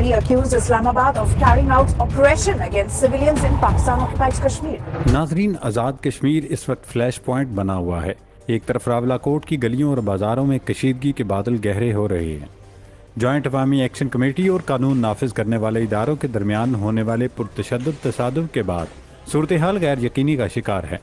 Pakistani accused Islamabad of carrying out operation against civilians in Pakistan-occupied Kashmir. ناظرین، آزاد کشمیر اس وقت flash point بنا ہوا ہے۔ ایک طرف راولاکوٹ کی گلیوں اور بازاروں میں کشیدگی کے بادل گہرے ہو رہے ہیں۔ جوائنٹ عوامی ایکشن کمیٹی اور قانون نافذ کرنے والے اداروں کے درمیان ہونے والے پرتشدد تصادم کے بعد صورتحال غیر یقینی کا شکار ہے۔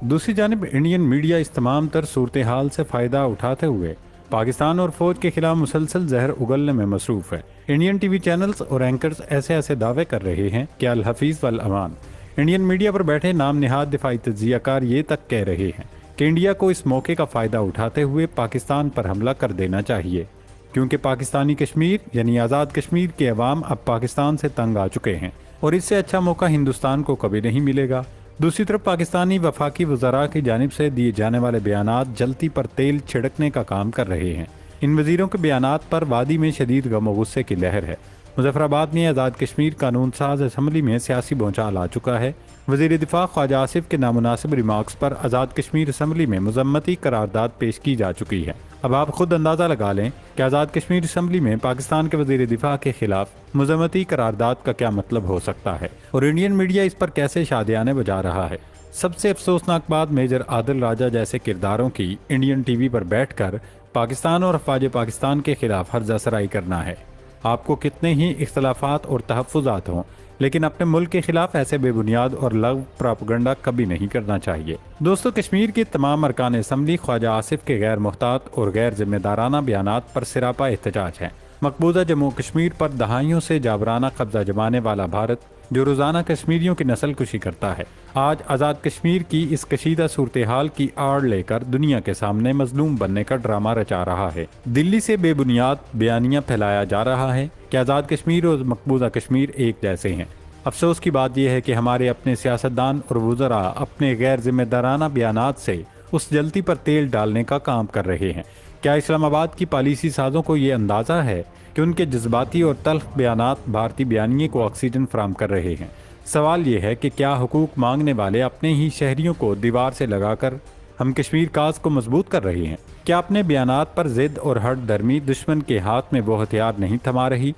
دوسری جانب انڈین میڈیا اس تمام تر صورتحال سے فائدہ اٹھاتے ہوئے پاکستان اور فوج کے خلاف مسلسل زہر اگلنے میں مصروف ہے۔ انڈین ٹی وی چینلز اور اینکرز ایسے دعوے کر رہے ہیں کہ الحفیظ والامان۔ انڈین میڈیا پر بیٹھے نام نہاد دفاعی تجزیہ کار یہ تک کہہ رہے ہیں کہ انڈیا کو اس موقع کا فائدہ اٹھاتے ہوئے پاکستان پر حملہ کر دینا چاہیے، کیونکہ پاکستانی کشمیر یعنی آزاد کشمیر کے عوام اب پاکستان سے تنگ آ چکے ہیں اور اس سے اچھا موقع ہندوستان کو کبھی نہیں ملے گا۔ دوسری طرف پاکستانی وفاقی وزراء کی جانب سے دیے جانے والے بیانات جلتی پر تیل چھڑکنے کا کام کر رہے ہیں۔ ان وزیروں کے بیانات پر وادی میں شدید غم و غصے کی لہر ہے۔ مظفر آباد میں آزاد کشمیر قانون ساز اسمبلی میں سیاسی بھونچال آ چکا ہے۔ وزیر دفاع خواجہ آصف کے نامناسب ریمارکس پر آزاد کشمیر اسمبلی میں مذمتی قرارداد پیش کی جا چکی ہے۔ اب آپ خود اندازہ لگا لیں کہ آزاد کشمیر اسمبلی میں پاکستان کے وزیر دفاع کے خلاف مذمتی قرارداد کا کیا مطلب ہو سکتا ہے اور انڈین میڈیا اس پر کیسے شادیانے بجا رہا ہے۔ سب سے افسوسناک بات میجر عادل راجہ جیسے کرداروں کی انڈین ٹی وی پر بیٹھ کر پاکستان اور افواج پاکستان کے خلاف ہرزہ سرائی کرنا ہے۔ آپ کو کتنے ہی اختلافات اور تحفظات ہوں، لیکن اپنے ملک کے خلاف ایسے بے بنیاد اور لغو پراپگنڈا کبھی نہیں کرنا چاہیے۔ دوستو، کشمیر کے تمام ارکان اسمبلی خواجہ آصف کے غیر محتاط اور غیر ذمہ دارانہ بیانات پر سراپا احتجاج ہیں۔ مقبوضہ جموں کشمیر پر دہائیوں سے جابرانہ قبضہ جمانے والا بھارت جو روزانہ کشمیریوں کی نسل کشی کرتا ہے، آج آزاد کشمیر کی اس کشیدہ صورتحال کی آڑ لے کر دنیا کے سامنے مظلوم بننے کا ڈرامہ رچا رہا ہے۔ دلی سے بے بنیاد بیانیاں پھیلایا جا رہا ہے کہ آزاد کشمیر اور مقبوضہ کشمیر ایک جیسے ہیں۔ افسوس کی بات یہ ہے کہ ہمارے اپنے سیاستدان اور وزراء اپنے غیر ذمہ دارانہ بیانات سے اس جلتی پر تیل ڈالنے کا کام کر رہے ہیں۔ کیا اسلام آباد کی پالیسی سازوں کو یہ اندازہ ہے کہ ان کے جذباتی اور تلخ بیانات بھارتی بیانیے کو آکسیجن فراہم کر رہے ہیں؟ سوال یہ ہے کہ کیا حقوق مانگنے والے اپنے ہی شہریوں کو دیوار سے لگا کر ہم کشمیر کاز کو مضبوط کر رہے ہیں؟ کیا اپنے بیانات پر ضد اور ہٹ درمی دشمن کے ہاتھ میں وہ ہتھیار نہیں تھما رہی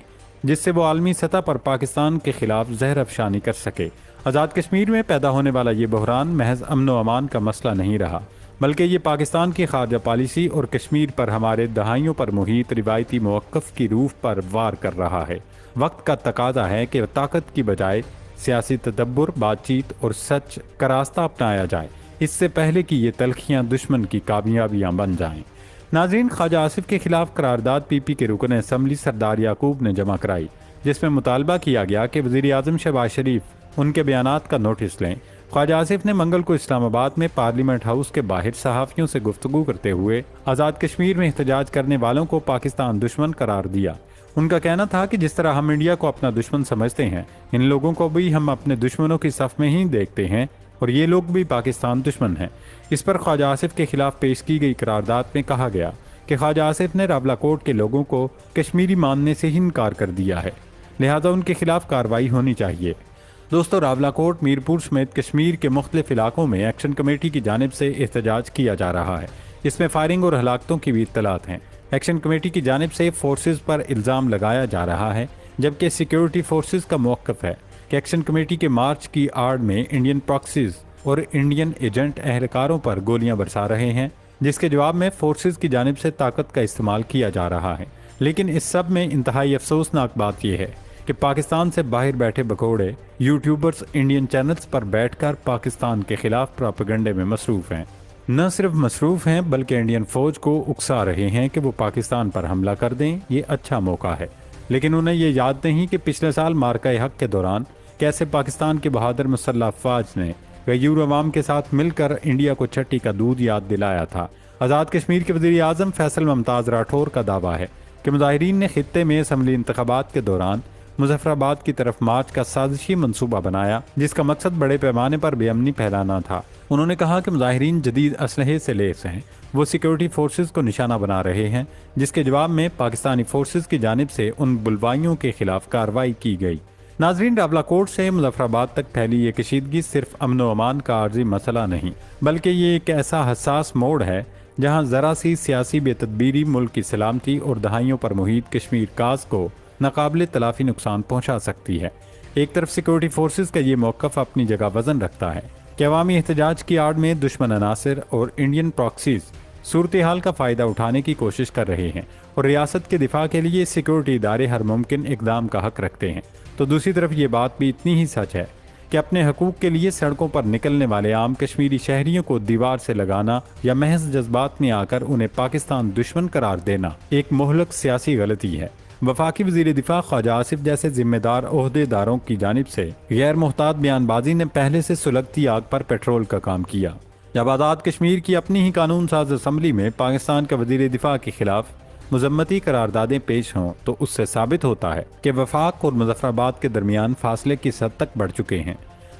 جس سے وہ عالمی سطح پر پاکستان کے خلاف زہر افشانی کر سکے؟ آزاد کشمیر میں پیدا ہونے والا یہ بحران محض امن و امان کا مسئلہ نہیں رہا، بلکہ یہ پاکستان کی خارجہ پالیسی اور کشمیر پر ہمارے دہائیوں پر محیط روایتی موقف کی روح پر وار کر رہا ہے۔ وقت کا تقاضا ہے کہ طاقت کی بجائے سیاسی تدبر، بات چیت اور سچ کا راستہ اپنایا جائے، اس سے پہلے کہ یہ تلخیاں دشمن کی کامیابیاں بن جائیں۔ ناظرین، خواجہ آصف کے خلاف قرارداد پی پی کے رکن اسمبلی سردار یعقوب نے جمع کرائی، جس میں مطالبہ کیا گیا کہ وزیر اعظم شہباز شریف ان کے بیانات کا نوٹس لیں۔ خواجہ آصف نے منگل کو اسلام آباد میں پارلیمنٹ ہاؤس کے باہر صحافیوں سے گفتگو کرتے ہوئے آزاد کشمیر میں احتجاج کرنے والوں کو پاکستان دشمن قرار دیا۔ ان کا کہنا تھا کہ جس طرح ہم انڈیا کو اپنا دشمن سمجھتے ہیں، ان لوگوں کو بھی ہم اپنے دشمنوں کی صف میں ہی دیکھتے ہیں اور یہ لوگ بھی پاکستان دشمن ہیں۔ اس پر خواجہ آصف کے خلاف پیش کی گئی قرارداد میں کہا گیا کہ خواجہ آصف نے راولاکوٹ کے لوگوں کو کشمیری ماننے سے ہی انکار کر دیا ہے، لہذا ان کے خلاف کارروائی ہونی چاہیے۔ دوستو، راولاکوٹ، میرپور سمیت کشمیر کے مختلف علاقوں میں ایکشن کمیٹی کی جانب سے احتجاج کیا جا رہا ہے۔ اس میں فائرنگ اور ہلاکتوں کی بھی اطلاعات ہیں۔ ایکشن کمیٹی کی جانب سے فورسز پر الزام لگایا جا رہا ہے، جبکہ سیکیورٹی فورسز کا موقف ہے کہ ایکشن کمیٹی کے مارچ کی آڑ میں انڈین پراکسیز اور انڈین ایجنٹ اہلکاروں پر گولیاں برسا رہے ہیں، جس کے جواب میں فورسز کی جانب سے طاقت کا استعمال کیا جا رہا ہے۔ لیکن اس سب میں انتہائی افسوسناک بات یہ ہے کہ پاکستان سے باہر بیٹھے بکوڑے یوٹیوبرز انڈین چینلز پر بیٹھ کر پاکستان کے خلاف پراپیگنڈے میں مصروف ہیں۔ نہ صرف مصروف ہیں بلکہ انڈین فوج کو اکسا رہے ہیں کہ وہ پاکستان پر حملہ کر دیں، یہ اچھا موقع ہے۔ لیکن انہیں یہ یاد نہیں کہ پچھلے سال مارکہ حق کے دوران کیسے پاکستان کے بہادر مسلح افواج نے غیور عوام کے ساتھ مل کر انڈیا کو چھٹی کا دودھ یاد دلایا تھا۔ آزاد کشمیر کے وزیر اعظم فیصل ممتاز راٹھور کا دعویٰ ہے کہ مظاہرین نے خطے میں اسمبلی انتخابات کے دوران مظفر آباد کی طرف مارچ کا سازشی منصوبہ بنایا، جس کا مقصد بڑے پیمانے پر بے امنی پھیلانا تھا۔ انہوں نے کہا کہ مظاہرین جدید اسلحے سے لیس ہیں، وہ سیکیورٹی فورسز کو نشانہ بنا رہے ہیں، جس کے جواب میں پاکستانی فورسز کی جانب سے ان بلوائیوں کے خلاف کارروائی کی گئی۔ ناظرین، راولاکوٹ سے مظفر آباد تک پھیلی یہ کشیدگی صرف امن و امان کا عارضی مسئلہ نہیں، بلکہ یہ ایک ایسا حساس موڑ ہے جہاں ذرا سی سیاسی بے تدبیری ملک کی سلامتی اور دہائیوں پر محیط کشمیر کاز کو ناقابل تلافی نقصان پہنچا سکتی ہے۔ ایک طرف سیکورٹی فورسز کا یہ موقف اپنی جگہ وزن رکھتا ہے کہ عوامی احتجاج کی آڑ میں دشمن عناصر اور انڈین پراکسیز صورتحال کا فائدہ اٹھانے کی کوشش کر رہے ہیں اور ریاست کے دفاع کے لیے سیکورٹی ادارے ہر ممکن اقدام کا حق رکھتے ہیں، تو دوسری طرف یہ بات بھی اتنی ہی سچ ہے کہ اپنے حقوق کے لیے سڑکوں پر نکلنے والے عام کشمیری شہریوں کو دیوار سے لگانا یا محض جذبات میں آ کر انہیں پاکستان دشمن قرار دینا ایک مہلک سیاسی غلطی ہے۔ وفاقی وزیر دفاع خواجہ آصف جیسے ذمہ دار عہدے داروں کی جانب سے غیر محتاط بیان بازی نے پہلے سے سلگتی آگ پر پیٹرول کا کام کیا۔ جب آزاد کشمیر کی اپنی ہی قانون ساز اسمبلی میں پاکستان کا وزیر دفاع کے خلاف مذمتی قراردادیں پیش ہوں تو اس سے ثابت ہوتا ہے کہ وفاق اور مظفر آباد کے درمیان فاصلے کس حد تک بڑھ چکے ہیں۔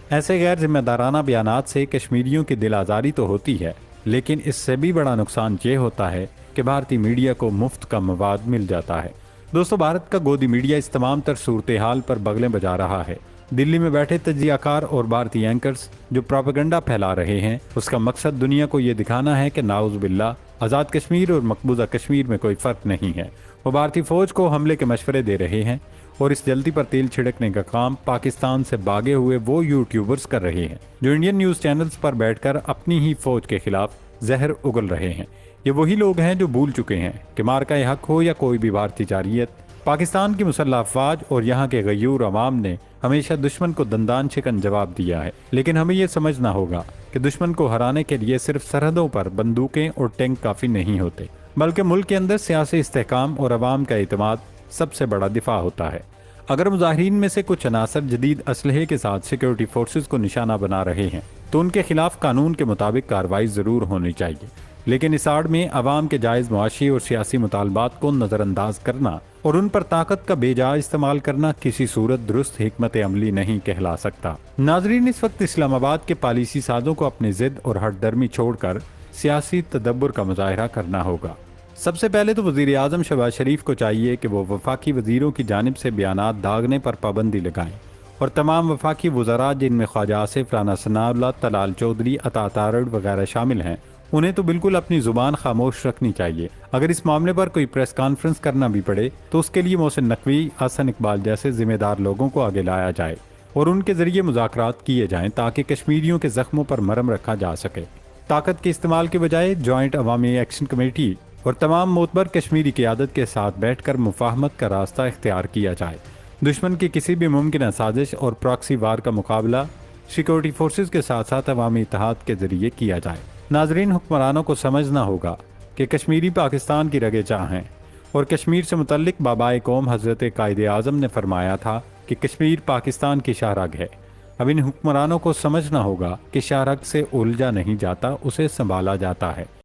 ایسے غیر ذمہ دارانہ بیانات سے کشمیریوں کی دل آزاری تو ہوتی ہے، لیکن اس سے بھی بڑا نقصان یہ ہوتا ہے کہ بھارتی میڈیا کو مفت کا مواد مل جاتا ہے۔ دوستو، بھارت کا گودی میڈیا اس تمام تر صورتحال پر بغلیں بجا رہا ہے۔ دلی میں بیٹھے تجزیہ کار اور بھارتی اینکرز جو پروپیگنڈا پھیلا رہے ہیں، اس کا مقصد دنیا کو یہ دکھانا ہے کہ نعوذ باللہ آزاد کشمیر اور مقبوضہ کشمیر میں کوئی فرق نہیں ہے۔ وہ بھارتی فوج کو حملے کے مشورے دے رہے ہیں اور اس جلدی پر تیل چھڑکنے کا کام پاکستان سے بھاگے ہوئے وہ یوٹیوبرز کر رہے ہیں جو انڈین نیوز چینلز پر بیٹھ کر اپنی ہی فوج کے خلاف زہر اگل رہے ہیں۔ یہ وہی لوگ ہیں جو بھول چکے ہیں کہ مارکہ حق ہو یا کوئی بھی بھارتی جارحیت، پاکستان کی مسلح افواج اور یہاں کے غیور عوام نے ہمیشہ دشمن کو دندان شکن جواب دیا ہے، لیکن ہمیں یہ سمجھنا ہوگا کہ دشمن کو ہرانے کے لیے صرف سرحدوں پر بندوقیں اور ٹینک کافی نہیں ہوتے، بلکہ ملک کے اندر سیاسی استحکام اور عوام کا اعتماد سب سے بڑا دفاع ہوتا ہے۔ اگر مظاہرین میں سے کچھ عناصر جدید اسلحے کے ساتھ سیکورٹی فورسز کو نشانہ بنا رہے ہیں تو ان کے خلاف قانون کے مطابق کارروائی ضرور ہونی چاہیے، لیکن اس آڑ میں عوام کے جائز معاشی اور سیاسی مطالبات کو نظر انداز کرنا اور ان پر طاقت کا بے جا استعمال کرنا کسی صورت درست حکمت عملی نہیں کہلا سکتا۔ ناظرین، اس وقت اسلام آباد کے پالیسی سازوں کو اپنی ضد اور ہٹ درمی چھوڑ کر سیاسی تدبر کا مظاہرہ کرنا ہوگا۔ سب سے پہلے تو وزیر اعظم شہباز شریف کو چاہیے کہ وہ وفاقی وزیروں کی جانب سے بیانات داغنے پر پابندی لگائیں اور تمام وفاقی وزراء جن میں خواجہ آصف، رانا ثناء اللہ، طلال چودھری، عطا تارڑ وغیرہ شامل ہیں، انہیں تو بالکل اپنی زبان خاموش رکھنی چاہیے۔ اگر اس معاملے پر کوئی پریس کانفرنس کرنا بھی پڑے تو اس کے لیے محسن نقوی، حسن اقبال جیسے ذمہ دار لوگوں کو آگے لایا جائے اور ان کے ذریعے مذاکرات کیے جائیں تاکہ کشمیریوں کے زخموں پر مرہم رکھا جا سکے۔ طاقت کے استعمال کے بجائے جوائنٹ عوامی ایکشن کمیٹی اور تمام معتبر کشمیری قیادت کے ساتھ بیٹھ کر مفاہمت کا راستہ اختیار کیا جائے۔ دشمن کی کسی بھی ممکنہ سازش اور پراکسی وار کا مقابلہ سیکورٹی فورسز کے ساتھ ساتھ عوامی اتحاد کے ذریعے کیا جائے۔ ناظرین، حکمرانوں کو سمجھنا ہوگا کہ کشمیری پاکستان کی رگے چاہ ہیں اور کشمیر سے متعلق بابائے قوم حضرت قائد اعظم نے فرمایا تھا کہ کشمیر پاکستان کی شاہ رگ ہے۔ اب ان حکمرانوں کو سمجھنا ہوگا کہ شاہ رگ سے الجھا نہیں جاتا، اسے سنبھالا جاتا ہے۔